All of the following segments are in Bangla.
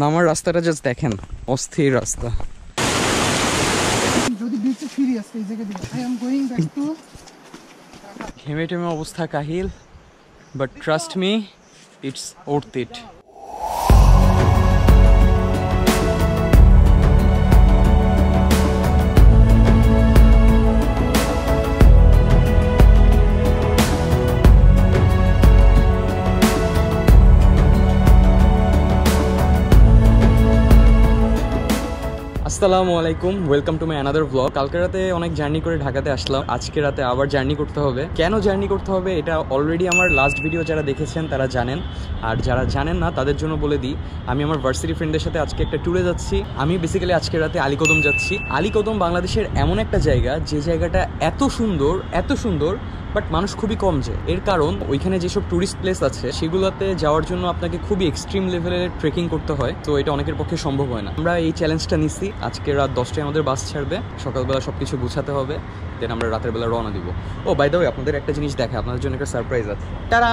নামার রাস্তাটা জাস্ট দেখেন, অস্থির রাস্তা। ঘেমে টেমে অবস্থা কাহিল, but trust me, it's worth ইট। আসসালামু আলাইকুম, welcome to my another vlog. কালকে রাতে অনেক জার্নি করে ঢাকাতে আসলাম, আজকে রাতে আবার জার্নি করতে হবে। কেন জার্নি করতে হবে এটা অলরেডি আমার লাস্ট ভিডিও যারা দেখেছেন তারা জানেন, আর যারা জানেন না তাদের জন্য বলে দিই। আমি আমার ভার্সিটি ফ্রেন্ডের সাথে আজকে একটা ট্যুরে যাচ্ছি। আমি বেসিক্যালি আজকে রাতে আলীকদম যাচ্ছি। আলীকদম বাংলাদেশের এমন একটা জায়গা যে জায়গাটা এত সুন্দর বাট মানুষ খুবই কম যায়। এর কারণ ওইখানে যেসব ট্যুরিস্ট প্লেস আছে সেগুলোতে যাওয়ার জন্য আপনাকে খুবই এক্সট্রিম লেভেলের ট্রেকিং করতে হয়, তো এটা অনেকের পক্ষে সম্ভব হয় না। আমরা এই চ্যালেঞ্জটা নিচ্ছি। আজকে রাত 10টায় আমাদের বাস ছাড়বে, সকালবেলা সব কিছু গুছাতে হবে, দেন আমরা রাতের বেলা রওনা দিব। ও বাই দ্য ওয়ে, আপনাদের একটা জিনিস দেখা, আপনাদের জন্য একটা সারপ্রাইজ আছে। টাটা!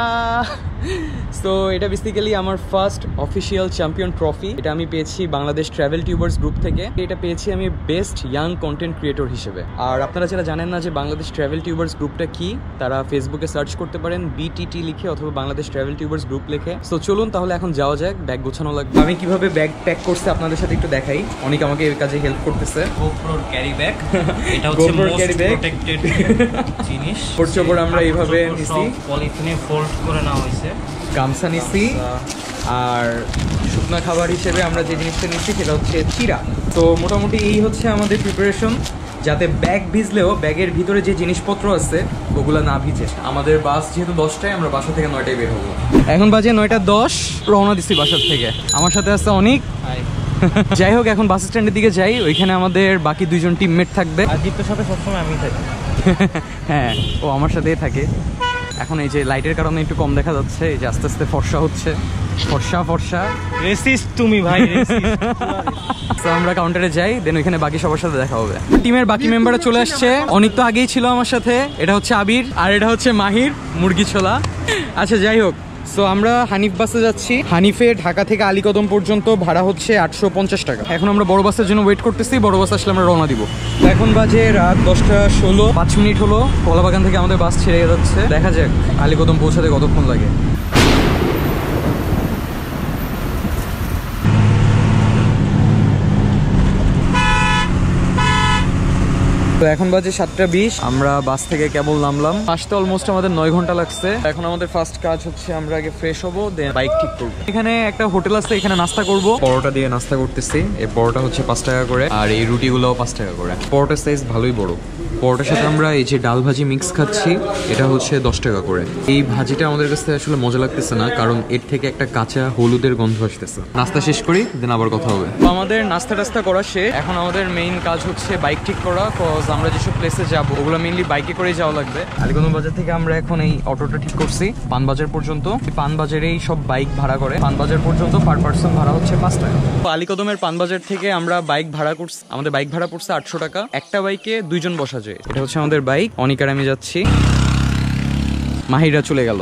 সো এটা বেসিক্যালি আমার ফার্স্ট অফিসিয়াল চ্যাম্পিয়ন ট্রফি। এটা আমি পেয়েছি বাংলাদেশ ট্রাভেল টিউবার্স গ্রুপ থেকে। এটা পেয়েছি আমি বেস্ট ইয়াং কন্টেন্ট ক্রিয়েটর হিসেবে। আর আপনারা যারা জানেন না যে বাংলাদেশ ট্রাভেল টিউবার্স গ্রুপটা কি, তারা ফেসবুকে সার্চ করতে পারেন BTT লিখে অথবা বাংলাদেশ ট্রাভেল টিউবার্স গ্রুপ লিখে। সো চলুন তাহলে এখন যাওয়া যাক, ব্যাগ গোছানো লাগবে। আমি কিভাবে ব্যাগ প্যাক করছি আপনাদের সাথে একটু দেখাই। অনেক আমাকে এই কাজে হেল্প করতেছে। GoPro ক্যারি ব্যাগ, এটা হচ্ছে মোস্ট প্রোটেক্টেড জিনিস। পড়চোপড় আমরা এইভাবে নিছি, পলিথিনে ফোল্ড করে নেওয়া হয়েছে। গামছা নিছি, আর শুকনো খাবার হিসেবে আমরা যে জিনিসটা নিচ্ছি সেটা হচ্ছে চিরা। তো মোটামুটি এই হচ্ছে আমাদের প্রিপারেশন, যাতে ব্যাগ ভিজলেও ব্যাগের ভিতরে যে জিনিসপত্র আছে ওগুলো না ভিজে। আমাদের বাস যেহেতু 10টায়, আমরা বাসা থেকে 9টায় বের হবো। এখন বাজে 9:10, রওনা দিচ্ছি বাসার থেকে। আমার সাথে আছে অনেক। যাই হোক, এখন বাস স্ট্যান্ডের দিকে যাই, ওইখানে আমাদের বাকি 2জন টিমমেট থাকবে। আর দীপ্তর সাথে সবসময় আমি থাকি। হ্যাঁ, ও আমার সাথেই থাকে। এখন এই যে লাইটের কারণে একটু কম দেখা যাচ্ছে, এই যে আস্তে আস্তে ফর্সা হচ্ছে। ফর্সা রেসিস্ট তুমি ভাই, তো আমরা কাউন্টারে যাই, দেন ওইখানে বাকি সবার সাথে দেখা হবে। টিমের বাকি মেম্বাররা চলে আসছে। অনেক তো আগেই ছিল আমার সাথে। এটা হচ্ছে আবির, আর এটা হচ্ছে মাহির, মুরগি ছোলা। আচ্ছা যাই হোক, সো আমরা হানিফ বাসে যাচ্ছি। হানিফে ঢাকা থেকে আলীকদম পর্যন্ত ভাড়া হচ্ছে 850 টাকা। এখন আমরা বড় বাসের জন্য ওয়েট করতেছি, বড় বাস আসলে আমরা রওনা দিব। এখন বাজে রাত 10:16, 5 মিনিট হলো কলাবাগান থেকে আমাদের বাস ছেড়ে যাচ্ছে। দেখা যাক আলীকদম পৌঁছাতে কতক্ষণ লাগে। তো এখন বাজে 7:20, আমরা বাস থেকে কেবল নামলাম। আসতে অলমোস্ট আমাদের 9 ঘন্টা লাগছে। এখন আমাদের ফার্স্ট কাজ হচ্ছে আমরা আগে ফ্রেশ হবো, দেন বাইক ঠিক করবো। এখানে একটা হোটেল আছে, এখানে নাস্তা করব। পরোটা দিয়ে নাস্তা করতেছি। এই পরোটা হচ্ছে 5 টাকা করে, আর এই রুটিগুলোও 5 টাকা করে। পরোটার সাইজ ভালোই বড়। পরোটার সাথে আমরা এই যে ডাল ভাজি মিক্স খাচ্ছি, এটা হচ্ছে 10 টাকা করে। এই ভাজিটা আমাদের কাছে আসলে মজা লাগতেছে না, কারণ এর থেকে একটা কাঁচা হলুদের গন্ধ আসতেছে। নাস্তা শেষ করি, দেন আবার কথা হবে। আমাদের নাস্তা টাস্তা করা শেষ। এখন আমাদের মেইন কাজ হচ্ছে বাইক ঠিক করা, কজ আমরা যেসব প্লেসে যাবো ওগুলো মেইনলি বাইকে করেই যাওয়া লাগবে। আলীকদম বাজার থেকে আমরা এখন এই অটোটা ঠিক করছি পানবাজার পর্যন্ত। পানবাজারেই সব বাইক ভাড়া করে। পানবাজার পর্যন্ত পার পার্সন ভাড়া হচ্ছে 5 টাকা। তো আলীকদমের পানবাজার থেকে আমরা বাইক ভাড়া করছি, আমাদের বাইক ভাড়া পড়ছে 800 টাকা। একটা বাইকে 2 জন বসা যায়। এটা হচ্ছে আমাদের বাইক। অনিকার আমি যাচ্ছি, মাহিরা চলে গেল।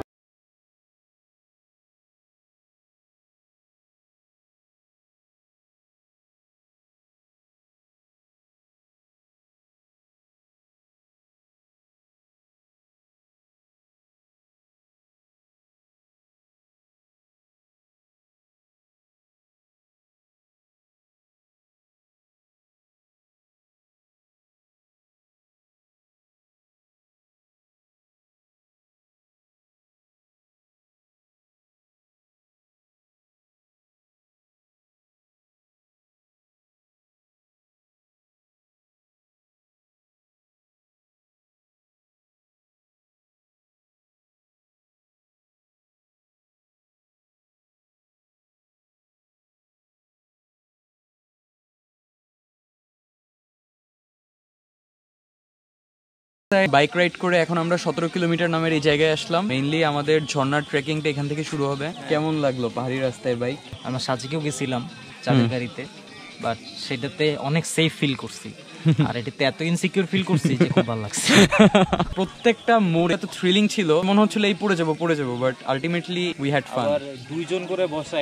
বাইক রাইড করে এখন আমরা 17 কিলোমিটার নামের এই জায়গায় আসলাম। মেইনলি আমাদের ঝর্ণার ট্রেকিংটা এখান থেকে শুরু হবে। কেমন লাগলো পাহাড়ি রাস্তায় বাইক? আমরা সাজিকেও গেছিলাম চাঁদের গাড়িতে, বাট সেটাতে অনেক সেফ ফিল করছি। আর এটাতে এত ইনসিকিউর ফিল করছি যে খুব ভালো লাগছে। প্রত্যেকটা মোড় এত থ্রিলিং ছিল, মনে হচ্ছিল এই পড়ে যাবো, but ultimately we had fun. দুইজন করে বসা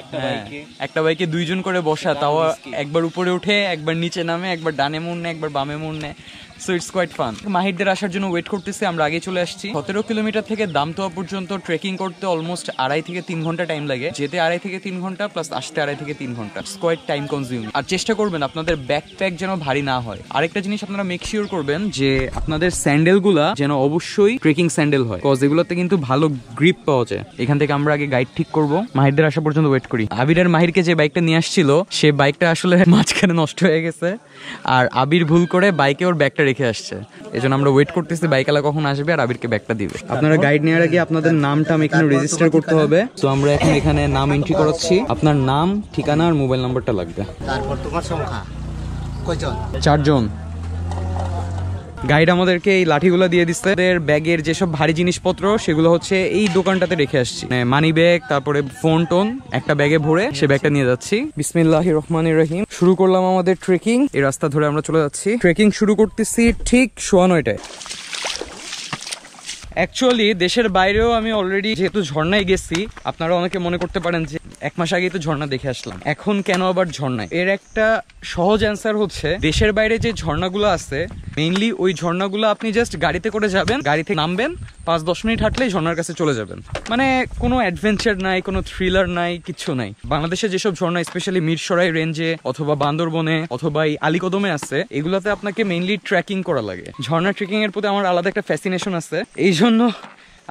একটা বাইকে দুইজন করে বসা, তাও একবার উপরে উঠে একবার নিচে নামে, একবার ডানে মোড় নেয় একবার বামে মোড় নেয়। So it's quite fun. মাহিরদের আসার জন্য ওয়েট করতেছি, আমরা আগে চলে আসছি। 17 কিলোমিটার থেকে দামতোয়া পর্যন্ত ট্রেকিং করতে অলমোস্ট 2.5 থেকে 3 ঘন্টা টাইম লাগে। যেতে 2.5 থেকে 3 ঘন্টা প্লাস আসতে 2.5 থেকে 3 ঘন্টা। It's quite time consuming. আর চেষ্টা করবেন আপনাদের ব্যাকপ্যাক যেন ভারী না হয়। আরেকটা জিনিস আপনারা মেক শিওর করবেন যে আপনাদের স্যান্ডেলগুলা যেন অবশ্যই ট্রেকিং স্যান্ডেল হয়, কজ এগুলোতে কিন্তু ভালো গ্রিপ পাওয়া যায়। এখান থেকে আমরা আগে গাইড ঠিক করব, মাহিরদের আসা পর্যন্ত ওয়েট করি। আবির আর মাহিরকে যে বাইকটা নিয়ে আসছিল সে বাইকটা আসলে মাঝখানে নষ্ট হয়ে গেছে, আর আবির ভুল করে বাইকে ওর ব্যাগটা রেখে আসছে। এজন্য আমরা ওয়েট করতেছি বাইকওয়ালা কখন আসবে আর আবিরকে ব্যাগটা দিবে। আপনারা গাইড নেওয়ার আগে আপনাদের নামটা এখানে রেজিস্টার করতে হবে। তো আমরা এখন এখানে নাম এন্ট্রি করাচ্ছি। আপনার নাম, ঠিকানা আর মোবাইল নাম্বারটা লাগবে। তারপর তোমার সংখ্যা কয়জন? 4 জন। গাইড আমাদেরকে এই লাঠিগুলো দিয়ে দিচ্ছে। ব্যাগের যেসব ভারী জিনিসপত্র সেগুলো হচ্ছে এই দোকানটাতে রেখে আসছি, মানি ব্যাগ, তারপরে ফোন টোন একটা ব্যাগে ভরে সে ব্যাগটা নিয়ে যাচ্ছি। বিসমিল্লাহির রহমানির রহিম। শুরু করলাম আমাদের ট্রেকিং। এই রাস্তা ধরে আমরা চলে যাচ্ছি। ট্রেকিং শুরু করতেছি ঠিক 9:15টায়। অ্যাকচুয়ালি দেশের বাইরেও আমি অলরেডি যেহেতু ঝর্ণায় গেছি, আপনারা অনেকে মনে করতে পারেন যে 1 মাস আগেই তো ঝর্ণা দেখে আসলাম, এখন কেন আবার ঝর্ণায়? এর একটা সহজ অ্যান্সার হচ্ছে, দেশের বাইরে যে ঝর্ণাগুলো আছে মেইনলি ওই ঝর্ণাগুলো আপনি জাস্ট গাড়িতে করে যাবেন, গাড়িতে নামবেন, 5-10 মিনিট হাঁটলেই ঝর্ণার কাছে চলে যাবেন। মানে কোনো অ্যাডভেঞ্চার নাই, কোনো থ্রিলার নাই, কিচ্ছু নাই। বাংলাদেশে যেসব ঝর্ণা স্পেশালি মিরসরাই রেঞ্জে অথবা বান্দরবনে অথবা এই আলীকদমে আছে, এগুলোতে আপনাকে মেইনলি ট্রেকিং করা লাগে। ঝর্ণা ট্রেকিং এর প্রতি আমার আলাদা একটা ফ্যাসিনেশন আছে, এই জন্য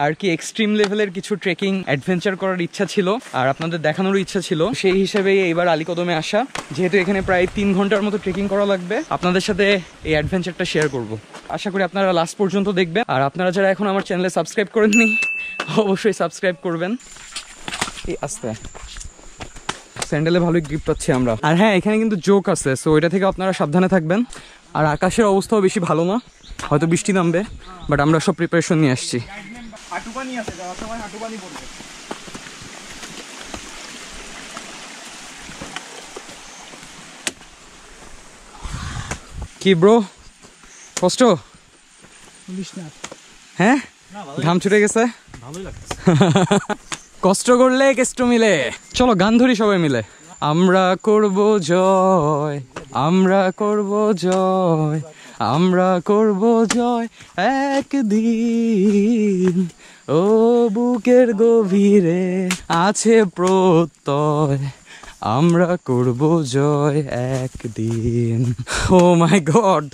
আর কি এক্সট্রিম লেভেলের কিছু ট্রেকিং অ্যাডভেঞ্চার করার ইচ্ছা ছিল আর আপনাদের দেখানোর ইচ্ছা ছিল। সেই হিসেবে এইবার আলীকদমে আসা, যেহেতু এখানে প্রায় 3 ঘন্টার মতো ট্রেকিং করা লাগবে, আপনাদের সাথে এই অ্যাডভেঞ্চারটা শেয়ার করব। আশা করি আপনারা লাস্ট পর্যন্ত দেখবেন। আর আপনারা যারা এখন আমার চ্যানেলে সাবস্ক্রাইব করেননি অবশ্যই সাবস্ক্রাইব করবেন। এই আস্তে স্যান্ডেলে ভালোই গ্রিপ পাচ্ছি আমরা। আর হ্যাঁ, এখানে কিন্তু জোক আছে, সো ওইটা থেকে আপনারা সাবধানে থাকবেন। আর আকাশের অবস্থাও বেশি ভালো না, হয়তো বৃষ্টি নামবে, বাট আমরা সব প্রিপারেশন নিয়ে আসছি। কি ব্রো, কষ্ট? হ্যাঁ, ঘাম ছুটে গেছে, কষ্ট করলে কেষ্ট মিলে। চলো গান ধরি সবাই মিলে। আমরা করব জয়, আমরা করব জয়, আমরা করব জয় একদিন, ও বুকের গভীরে আছে প্রত্যয়, আমরা করব জয় একদিন। ও মাই গড,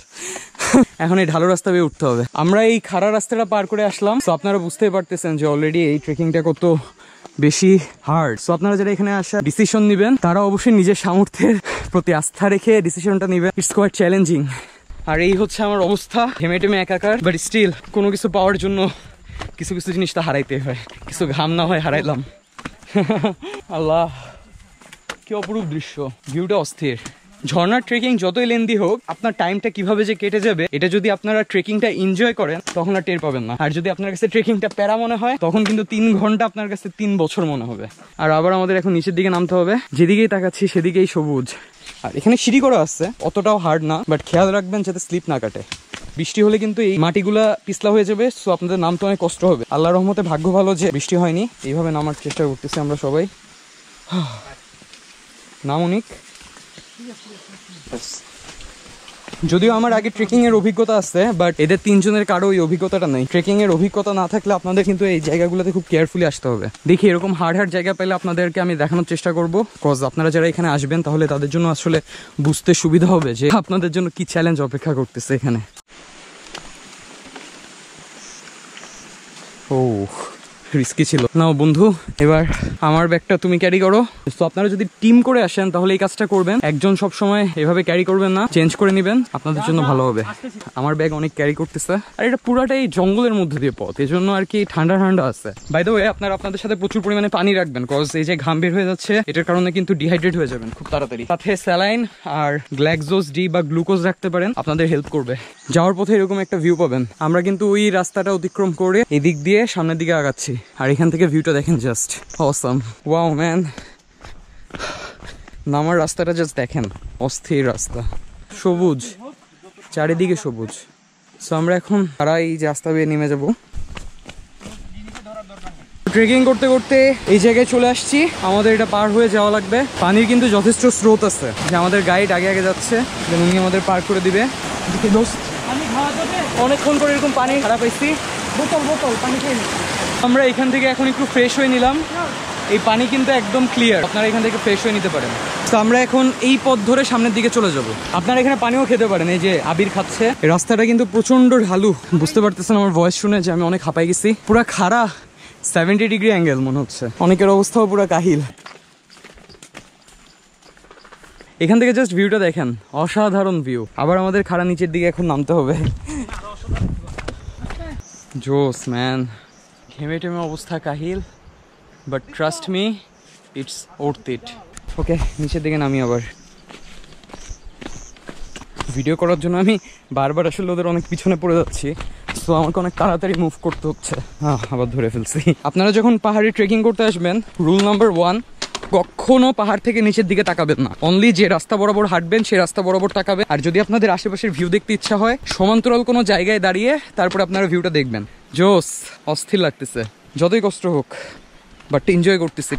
এখন এই ঢালু রাস্তা বেয়ে উঠতে হবে। আমরা এই খাড়া রাস্তাটা পার করে আসলাম, তো আপনারা বুঝতেই পারতেছেন যে অলরেডি এই ট্রেকিংটা কত বেশি হার্ড। সো আপনারা যারা এখানে আসা ডিসিশন নেবেন, তারা অবশ্যই নিজের সামর্থ্যের প্রতি আস্থা রেখে ডিসিশনটা নেবেন। It's quite challenging. আর এই হচ্ছে আমার অবস্থা, ঘেমে টেমে একাকার, বাট স্টিল কোনো কিছু পাওয়ার জন্য কিছু কিছু জিনিস তো হারাইতে হয়, কিছু ঘাম না হয় হারাইলাম। আল্লাহ, কি অপরূপ দৃশ্য, ভিউটা অস্থির। ঝর্ণার ট্রেকিং যতই লেন্দি হোক, আপনার টাইমটা কিভাবে যে কেটে যাবে, এটা যদি আপনারা ট্রেকিংটা এনজয় করেন তখন আর টের পাবেন না। আর যদি আপনার কাছে ট্রেকিংটা প্যারা মনে হয়, তখন কিন্তু 3 ঘন্টা আপনার কাছে 3 বছর মনে হবে। আর আবার আমাদের এখন নিচের দিকে নামতে হবে, যেদিকেই তাকাচ্ছি সেদিকেই সবুজ। আর এখানে সিঁড়ি করা আছে, অতটাও হার্ড না, বাট খেয়াল রাখবেন যাতে স্লিপ না কাটে। বৃষ্টি হলে কিন্তু এই মাটিগুলা পিছলা হয়ে যাবে, সো আপনাদের নামতে অনেক কষ্ট হবে। আল্লাহর রহমতে ভাগ্য ভালো যে বৃষ্টি হয়নি। এইভাবে নামার চেষ্টা করতেছি আমরা সবাই। নাম অনেক, যদিও আমার আগে ট্রেকিং এর অভিজ্ঞতা আছে, বাট এদের 3 জনের কারো ওই অভিজ্ঞতাটা নেই। ট্রেকিং এর অভিজ্ঞতা না থাকলে আপনাদের কিন্তু এই জায়গাগুলোতে খুব কেয়ারফুলি আসতে হবে। দেখি এরকম হার্ড হার্ড জায়গা পেলে আপনাদেরকে আমি দেখানোর চেষ্টা করবো, কজ আপনারা যারা এখানে আসবেন তাহলে তাদের জন্য আসলে বুঝতে সুবিধা হবে যে আপনাদের জন্য কি চ্যালেঞ্জ অপেক্ষা করতেছে এখানে। ও রিস্কি ছিল। নাও বন্ধু, এবার আমার ব্যাগটা তুমি ক্যারি করো। তো আপনারা যদি টিম করে আসেন তাহলে এই কাজটা করবেন, একজন সব সময় এভাবে ক্যারি করবেন না, চেঞ্জ করে নেবেন, আপনাদের জন্য ভালো হবে। আমার ব্যাগ অনেক ক্যারি করতেছে, আর এটা পুরাটাই জঙ্গলের মধ্যে দিয়ে পথ, এই জন্য আর কি ঠান্ডা ঠান্ডা আছে। বাই দ্য ওয়ে, আপনারা আপনাদের সাথে প্রচুর পরিমাণে পানি রাখবেন, কজ এই যে ঘাম বের হয়ে যাচ্ছে এটার কারণে কিন্তু ডিহাইড্রেট হয়ে যাবেন খুব তাড়াতাড়ি। সাথে স্যালাইন আর গ্ল্যাক্সোজ ডি বা গ্লুকোজ রাখতে পারেন, আপনাদের হেল্প করবে। যাওয়ার পথে এরকম একটা ভিউ পাবেন। আমরা কিন্তু ওই রাস্তাটা অতিক্রম করে এদিক দিয়ে সামনের দিকে আগাচ্ছি, আর এখান থেকে ভিউটা দেখেন, জাস্ট অসাম। ওয়াও ম্যান, নামার রাস্তাটা জাস্ট দেখেন, অস্থির রাস্তা, সবুজ, চারিদিকে সবুজ। সো আমরা এখন এই যে রাস্তা বেয়ে নেমে যাব। ট্রেকিং করতে করতে এই জায়গায় চলে আসছি, আমাদের এটা পার হয়ে যাওয়া লাগবে। পানির কিন্তু যথেষ্ট স্রোত আছে, যে আমাদের গাইড আগে আগে যাচ্ছে, উনি আমাদের পার করে দিবে। অনেকক্ষণ করে এরকম পানি খারাপ পাইছি, বোতল পানি খেয়ে নিচ্ছি। আমরা এখান থেকে এখন একটু ফ্রেশ হয়ে নিলাম, এই পানি কিন্তু একদম ক্লিয়ার, আপনারা এখান থেকে ফ্রেশ হয়ে নিতে পারেন। তো আমরা এখন এই পথ ধরে সামনের দিকে চলে যাব। আপনারা এখানে পানিও খেতে পারেন, এই যে আবির খাচ্ছে। এই রাস্তাটা কিন্তু প্রচন্ড ঢালু, বুঝতে পারতেছেন আমার ভয়েস শুনে যে আমি অনেক হাঁপাই গেছি। পুরা খাড়া 70 ডিগ্রি অ্যাঙ্গেল মনে হচ্ছে, অনেকের অবস্থাও পুরা কাহিল। এখান থেকে জাস্ট ভিউটা দেখেন, অসাধারণ ভিউ। আবার আমাদের খাড়া নিচের দিকে এখন নামতে হবে। জোস ম্যান, ঘেমে টেমে অবস্থা কাহিল, but trust me, it's worth it. Okay, নিচের দিকে নামি। আবার ভিডিও করার জন্য আমি বারবার আসলে ওদের অনেক পিছনে পড়ে যাচ্ছি, সো আমাকে অনেক তাড়াতাড়ি মুভ করতে হচ্ছে। আবার ধরে ফেলছি। আপনারা যখন পাহাড়ে ট্রেকিং করতে আসবেন, রুল নাম্বার 1, কখনো পাহাড় থেকে নিচের দিকে তাকাবেন না। অনলি যে রাস্তা বরাবর হাঁটবেন সেই রাস্তা বরাবর তাকাবেন। আর যদি আপনাদের আশেপাশের ভিউ দেখতে ইচ্ছা হয়, সমান্তরাল কোনো জায়গায় দাঁড়িয়ে তারপর আপনারা ভিউটা দেখবেন। জোস, অস্থির লাগতেছে, যতই কষ্ট হোক, বাট এনজয় করতেছি।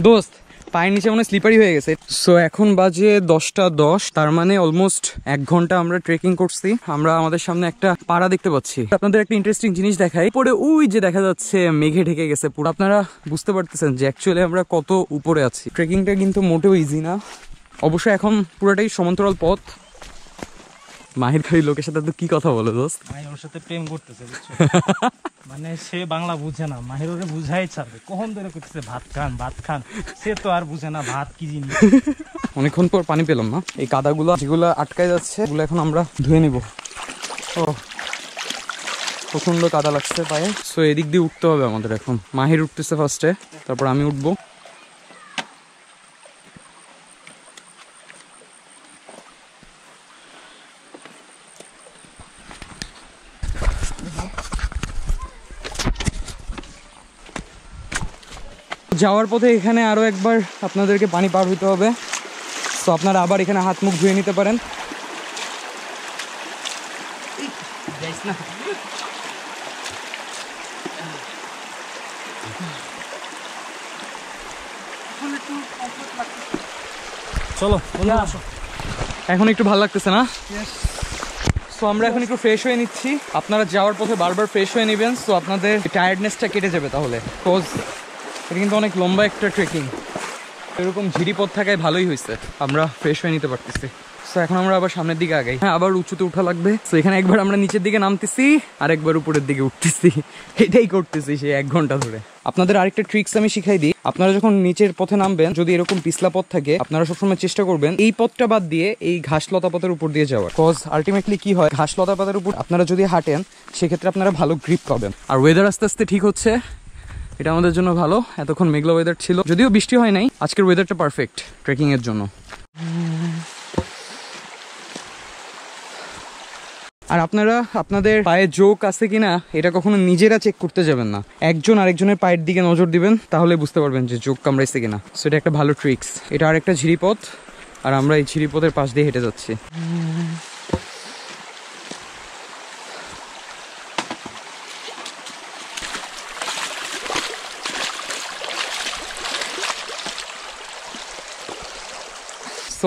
দোস্ত, পায়ের নিচে মনে স্লিপারি হয়ে গেছে। সো এখন বাজে 10টা 10, তার মানে অলমোস্ট 1 ঘন্টা আমরা ট্রেকিং করছি। আমরা আমাদের সামনে একটা পাড়া দেখতে পাচ্ছি। আপনাদের একটা ইন্টারেস্টিং জিনিস দেখাই, পরে ওই যে দেখা যাচ্ছে মেঘে ঢেকে গেছে পুরো। আপনারা বুঝতে পারতেছেন যে অ্যাকচুয়ালি আমরা কত উপরে আছি। ট্রেকিংটা কিন্তু মোটেও ইজি না। অবশ্যই এখন পুরোটাই সমান্তরাল পথ। মাহির খালি লোকের সাথে তো কি কথা বলে দোস্ত, মাহির ওর সাথে প্রেম করতেছে, মানে সে বাংলা বুঝে না। মাহির ওরে বুঝাই ছাড়বে, কখন ধরে করতেছে ভাত খান, সে তো আর বুঝে না ভাত কি জিনিস। অনেকক্ষণ পর পানি পেলাম না। এই কাদাগুলো যেগুলো আটকায় যাচ্ছে, ওগুলো এখন আমরা ধুয়ে নিব। ও, প্রচন্ড কাদা লাগছে পায়ে। সো এদিক দিয়ে উঠতে হবে আমাদের এখন। মাহির উঠতেছে ফার্স্টে, তারপর আমি উঠবো। যাওয়ার পথে এখানে আরো একবার আপনাদেরকে পানি পার হইতে হবে, তো আপনারা আবার এখানে হাত মুখ ধুয়ে নিতে পারেন। চলো এখন একটু ভালো লাগতেছে না? সো আমরা এখন একটু ফ্রেশ হয়ে নিচ্ছি। আপনারা যাওয়ার পথে বারবার ফ্রেশ হয়ে নেবেন, সো আপনাদের টায়ার্ডনেসটা কেটে যাবে। তাহলে কোজ এটা কিন্তু অনেক লম্বা একটা ট্রেকিং, এরকম ঝিরি পথ থাকায় ভালোই হয়েছে, আমরা ফ্রেশ হয়ে নিতে পারতেছি। সো এখন আমরা আবার সামনের দিকে আগাই। হ্যাঁ, আবার উঁচুতে উঠা লাগবে। সো এখানে একবার আমরা নিচের দিকে নামতেছি, আর একবার উপরের দিকে উঠতেছি, এটাই করতেছি সেই 1 ঘন্টা ধরে। আপনাদের আরেকটা ট্রিক্স আমি শিখাই দিই। আপনারা যখন নিচের পথে নামবেন, যদি এরকম পিছলা পথ থাকে, আপনারা সবসময় চেষ্টা করবেন এই পথটা বাদ দিয়ে এই ঘাস লতা পথের উপর দিয়ে যাওয়ার। কজ আলটিমেটলি কি হয়, ঘাস লতা পাতার উপর আপনারা যদি হাঁটেন, সেক্ষেত্রে আপনারা ভালো গ্রিপ পাবেন। আর ওয়েদার আস্তে আস্তে ঠিক হচ্ছে, এটা আমাদের জন্য ভালো। এতক্ষণ মেঘলা ওয়েদার ছিল, যদিও বৃষ্টি হয় নাই। আজকের ওয়েদারটা পারফেক্ট ট্রেকিং এর জন্য। আর আপনারা আপনাদের পায়ে জোক আছে কিনা এটা কখনো নিজেরা চেক করতে যাবেন না, একজন আরেকজনের পায়ের দিকে নজর দিবেন, তাহলে বুঝতে পারবেন যে জোক কামড়াইছে কিনা। সো এটা একটা ভালো ট্রিক্স। এটা আরেকটা ঝিরিপথ, আর আমরা এই ঝিরিপথের পাশ দিয়ে হেঁটে যাচ্ছি।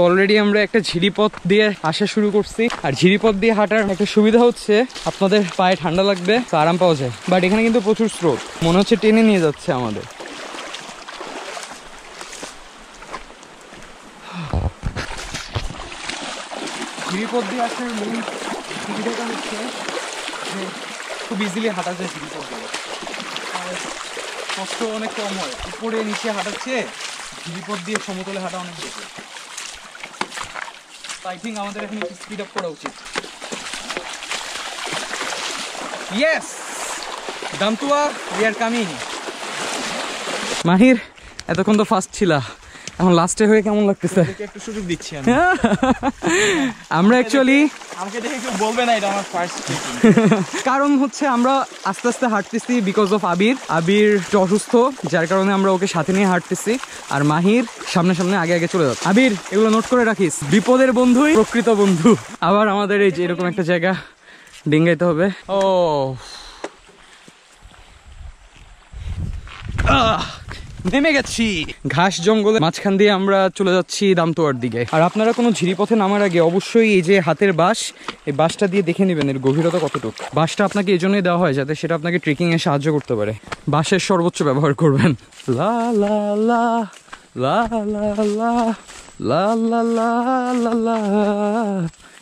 অলরেডি আমরা একটা ঝিরিপথ দিয়ে আসা শুরু করছি। আর ঝিরিপথ দিয়ে হাঁটার একটা সুবিধা হচ্ছে আপনাদের পায়ে ঠান্ডা লাগবে, আরাম পাওয়া যায়। বাট এখানে কিন্তু প্রচুর স্রোত, মনে হচ্ছে টেনে নিয়ে যাচ্ছে আমাদের। ঝিরিপথ দিয়ে আসার মেইন সুবিধাটা হচ্ছে যে খুব ইজিলি হাঁটা যায় ঝিরিপথ দিয়ে, আর কষ্ট অনেক কম হয়। উপরে নিচে হাঁটাচ্ছে, ঝিরিপথ দিয়ে সমতলে হাঁটা অনেক বেশি। I think আমাদের এখন একটু স্পিড আপ করা উচিত। Yes, Damtua, we are coming. মাহির, এতক্ষণ তো ফাস্ট ছিলা, এখন লাস্টে হয়ে কেমন লাগতেছে? একটু সুযোগ দিচ্ছি আমি। আমরা অ্যাকচুয়ালি আমাকে দেখে কেউ বলবে না এটা আমার ফার্স্ট কারণ হচ্ছে আমরা আস্তে আস্তে হাঁটতেছি বিকজ অফ আবির অসুস্থ, যার কারণে আমরা ওকে সাথে নিয়ে হাঁটতেছি। আর মাহির সামনে সামনে আগে আগে চলে যাচ্ছে। আবির, এগুলো নোট করে রাখিস, বিপদের বন্ধুই প্রকৃত বন্ধু। আবার আমাদের এই যে এরকম একটা জায়গা ডিঙ্গাইতে হবে। ও নেমে গেছি ঘাস জঙ্গলের মাঝখান দিয়ে আমরা চলে যাচ্ছি দামতোয়ার দিকে। আর আপনারা কোনো ঝিরিপথে নামার আগে অবশ্যই এই যে হাতের বাঁশ, এই বাঁশটা দিয়ে দেখে নেবেন এর গভীরতা কতটুকু। বাঁশটা আপনাকে এই জন্যই দেওয়া হয় যাতে সেটা আপনাকে ট্রেকিং এ সাহায্য করতে পারে। বাঁশের সর্বোচ্চ ব্যবহার করবেন। লা লা লা লা লা লা লা লা লা লা লা।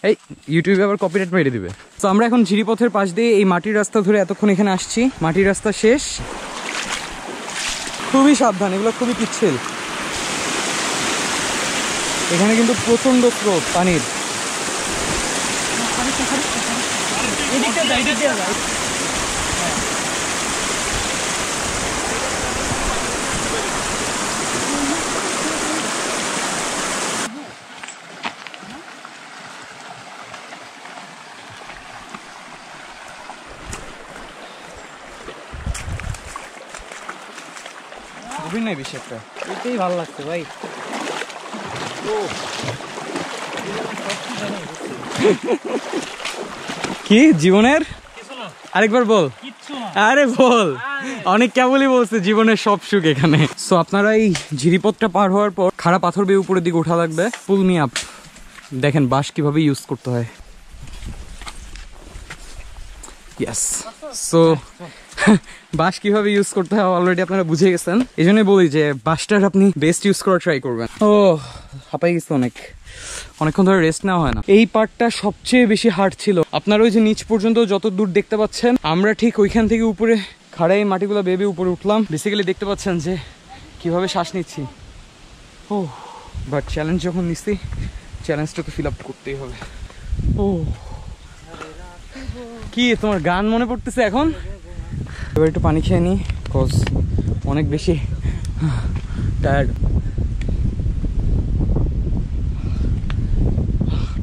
এই ইউটিউবে আবার কপিরাইট মেরে দিবে। তো আমরা এখন ঝিরিপথের পাশ দিয়ে এই মাটির রাস্তা ধরে এতক্ষণ এখানে আসছি। মাটির রাস্তা শেষ। খুবই সাবধান, এগুলো খুবই পিচ্ছিল। এখানে কিন্তু প্রচন্ড স্রোত পানির। গভীর নাই বেশি একটা, এটাই ভালো লাগছে ভাই। কি জীবনের আরেকবার বল। আরে বল, অনেক কেবলই বলছে জীবনের সব সুখ এখানে। সো আপনারা এই ঝিরিপথটা পার হওয়ার পর খাড়া পাথর বেয়ে উপরের দিকে ওঠা লাগবে। পুল মি আপ। দেখেন বাঁশ কিভাবে ইউজ করতে হয়। ইয়েস। সো বাঁশ কিভাবে ইউজ করতে হয় অলরেডি আপনারা বুঝে গেছেন। এই জন্যই বলি যে বাঁশটার আপনি বেস্ট ইউজ করা ট্রাই করবেন। ও হাঁপাই গেছে অনেকক্ষণ ধরে রেস্ট নেওয়া হয় না। এই পার্টটা সবচেয়ে বেশি হার্ড ছিল। আপনারা ওই যে নিচ পর্যন্ত যত দূর দেখতে পাচ্ছেন, আমরা ঠিক ওইখান থেকে উপরে খাড়াই মাটিগুলো বেবে উপরে উঠলাম। বেসিক্যালি দেখতে পাচ্ছেন যে কিভাবে শ্বাস নিচ্ছি। ও বাট চ্যালেঞ্জ যখন নিচ্ছি, চ্যালেঞ্জটা তো ফিল আপ করতেই হবে। ও কি তোমার গান মনে পড়তেছে এখন? এবার একটু পানি খেয়ে নিই, কজ অনেক বেশি টায়ার্ড।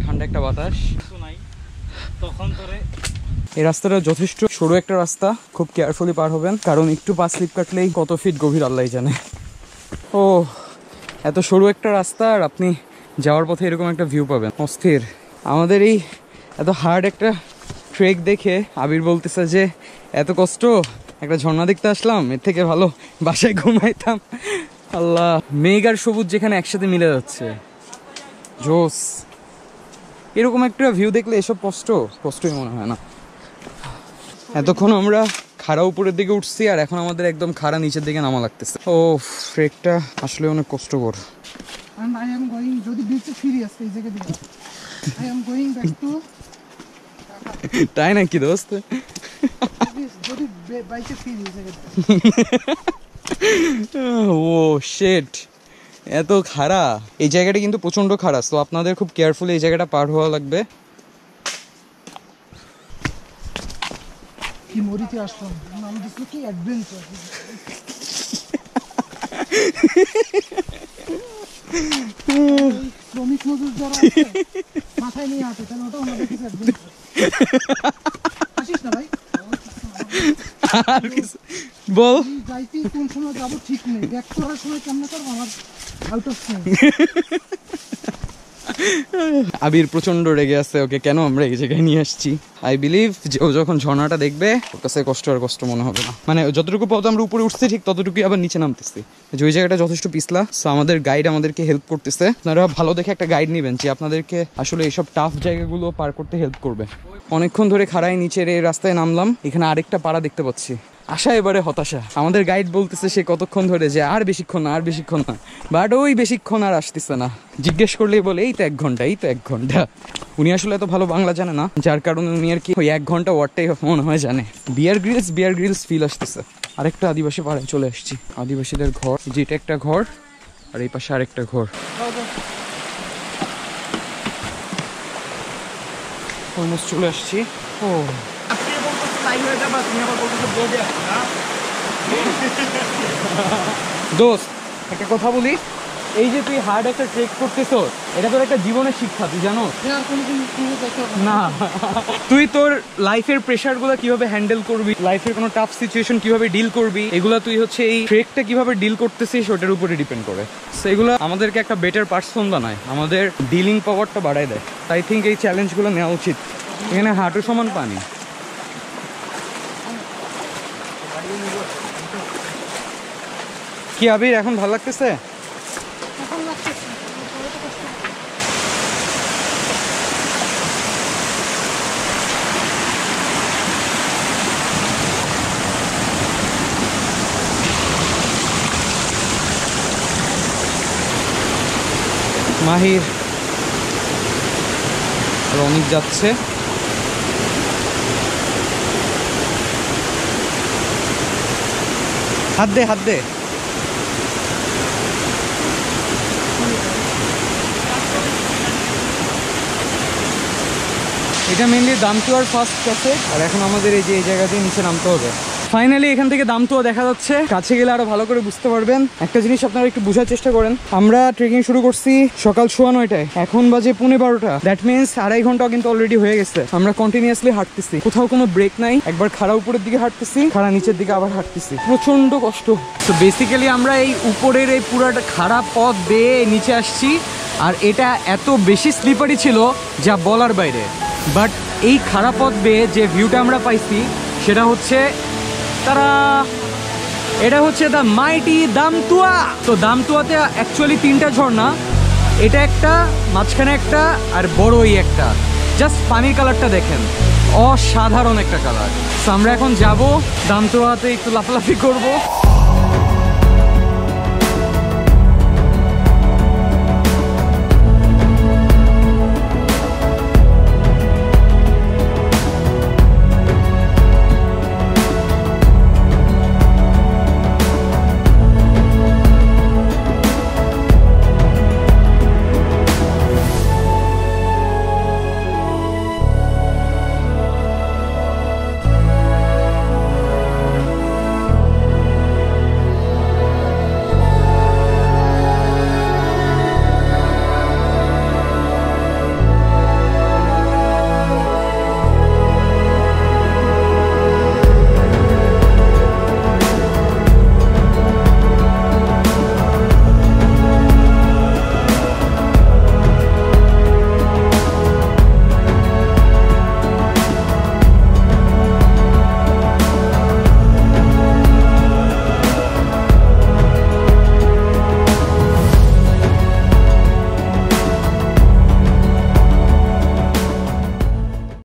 ঠান্ডা একটা বাতাস। এই রাস্তাটা যথেষ্ট সরু একটা রাস্তা, খুব কেয়ারফুলি পার হবেন, কারণ একটু পা স্লিপ কাটলেই কত ফিট গভীর আল্লাহ জানে। ও এত সরু একটা রাস্তা আর আপনি যাওয়ার পথে এরকম একটা ভিউ পাবেন, অস্থির। আমাদের এই এত হার্ড একটা ট্রেক দেখে আবির বলতেছে যে এত কষ্ট, একটা ঝর্ণা দেখতে আসলাম, এর থেকে ভালো বাসায় ঘুমাইতাম। আল্লাহ, মেঘ আর সবুজ যেখানে একসাথে মিলে যাচ্ছে, জোস। এরকম একটা ভিউ দেখলে এসব কষ্টই মনে হয় না। এতক্ষণ আমরা খাড়া উপরের দিকে উঠছি আর এখন আমাদের একদম খাড়া নিচের দিকে নামা লাগতেছে। ও ট্রেকটা আসলে অনেক কষ্টকর। তাই নাকি দোস্ত? ও শিট, এত খাড়া। এই জায়গাটা কিন্তু প্রচন্ড খাড়া, তো আপনাদের খুব কেয়ারফুলি এই জায়গাটা পার হওয়া লাগবে। শ্রমিক মজুর যারা মাথায় নিয়ে আসে, তাহলে ওটা ওনাদের কিছু আসিস না ভাই। বল যাইতে কোন সময় যাবো ঠিক নেই, ব্যাক করার সময় কেমন করবো আমার আউট অফ সিন। আবির প্রচন্ড রেগে আছে, ওকে কেন আমরা এই জায়গায় নিয়ে আসছি। আই বিলিভ যে ও যখন ঝর্ণাটা দেখবে ওর কাছে কষ্ট আর কষ্ট মনে হবে না। মানে যতটুকু পথ আমরা উপরে উঠছি ঠিক ততটুকুই আবার নিচে নামতেছি। যে ওই জায়গাটা যথেষ্ট পিছলা, সো আমাদের গাইড আমাদেরকে হেল্প করতেছে। আপনারা ভালো দেখে একটা গাইড নেবেন যে আপনাদেরকে আসলে এইসব টাফ জায়গাগুলো পার করতে হেল্প করবে। অনেকক্ষণ ধরে খাড়াই নিচের এই রাস্তায় নামলাম, এখানে আরেকটা পাড়া দেখতে পাচ্ছি। আশা এবারে হতাশা। আমাদের গাইড বলতেছে সে কতক্ষণ ধরে যে আর বেশিক্ষণ না, বাট ওই বেশিক্ষণ আর আসতেছে না। জিজ্ঞেস করলেই বলে এই তো 1 ঘন্টা। উনি আসলে এত ভালো বাংলা জানে না, যার কারণে উনি আর কি ওই 1 ঘন্টা ওয়ার্ডটাই মনে হয় জানে। বিয়ার গ্রিলস ফিল আসতেছে। আরেকটা আদিবাসী পাড়ায় চলে আসছি। আদিবাসীদের ঘর, যেটা একটা ঘর আর এই পাশে আরেকটা ঘর। অলমোস্ট চলে আসছি। ও দোস্ত একটা কথা বলি, এই যে তুই হার্ড একটা ট্রেক করতেছ, এটা তোর একটা জীবনের শিক্ষা, তুই জানো আর কোনোদিন কোনো দেখা হবে না। তুই তোর লাইফের প্রেশারগুলো কিভাবে হ্যান্ডেল করবি, লাইফের কোনো টাফ সিচুয়েশন কিভাবে ডিল করবি, এগুলো তুই হচ্ছে এই ট্রেকটা কিভাবে ডিল করতেছিস ওটার উপরে ডিপেন্ড করে। সো এগুলো আমাদেরকে একটা বেটার পার্সন বানায়, আমাদের ডিলিং পাওয়ারটা বাড়ায় দেয়। আই থিঙ্ক এই চ্যালেঞ্জগুলো নেওয়া উচিত। এখানে হাঁটু সমান পানি। কি আবির, এখন ভালো লাগতেছে? এখন লাগতেছে মাহির রনিক যাচ্ছে। হাত দে, হাত দে। এটা মেনলি দামতুয়ার ফার্স্ট কাছে, আর এখন আমাদের এই যে এই জায়গা দিয়ে নিচে নামতে হবে। ফাইনালি এখান থেকে দামতুয়া দেখা যাচ্ছে, কাছে গেলে আরো ভালো করে বুঝতে পারবেন। একটা জিনিস আপনারা একটু বোঝার চেষ্টা করেন, আমরা ট্রেকিং শুরু করছি সকাল 9:30, এখন বাজে 12:15। দ্যাট মিনস 2.5 ঘন্টা কিন্তু অলরেডি হয়ে গেছে। আমরা কন্টিনিউয়াসলি হাঁটতেছি, কোথাও কোনো ব্রেক নাই। একবার খাড়া উপরের দিকে হাঁটতেছি, খাড়া নিচের দিকে আবার হাঁটতেছি, প্রচন্ড কষ্ট। তো বেসিক্যালি আমরা এই উপরের এই পুরাটা খারাপ পথ বেয়ে নিচে আসছি, আর এটা এত বেশি স্লিপারি ছিল যা বলার বাইরে। বাট এই খারাপ পথ বেয়ে যে ভিউটা আমরা পাইছি সেটা হচ্ছে এটা হচ্ছে দ্য মাইটি দামতুয়া। তো দামতুয়াতে অ্যাকচুয়ালি 3টা ঝর্ণা, এটা একটা, মাঝখানে একটা, আর বড়ই একটা। জাস্ট পানির কালারটা দেখেন, অসাধারণ একটা কালার। তো আমরা এখন যাব দামতুয়াতে, একটু লাফালাফি করবো।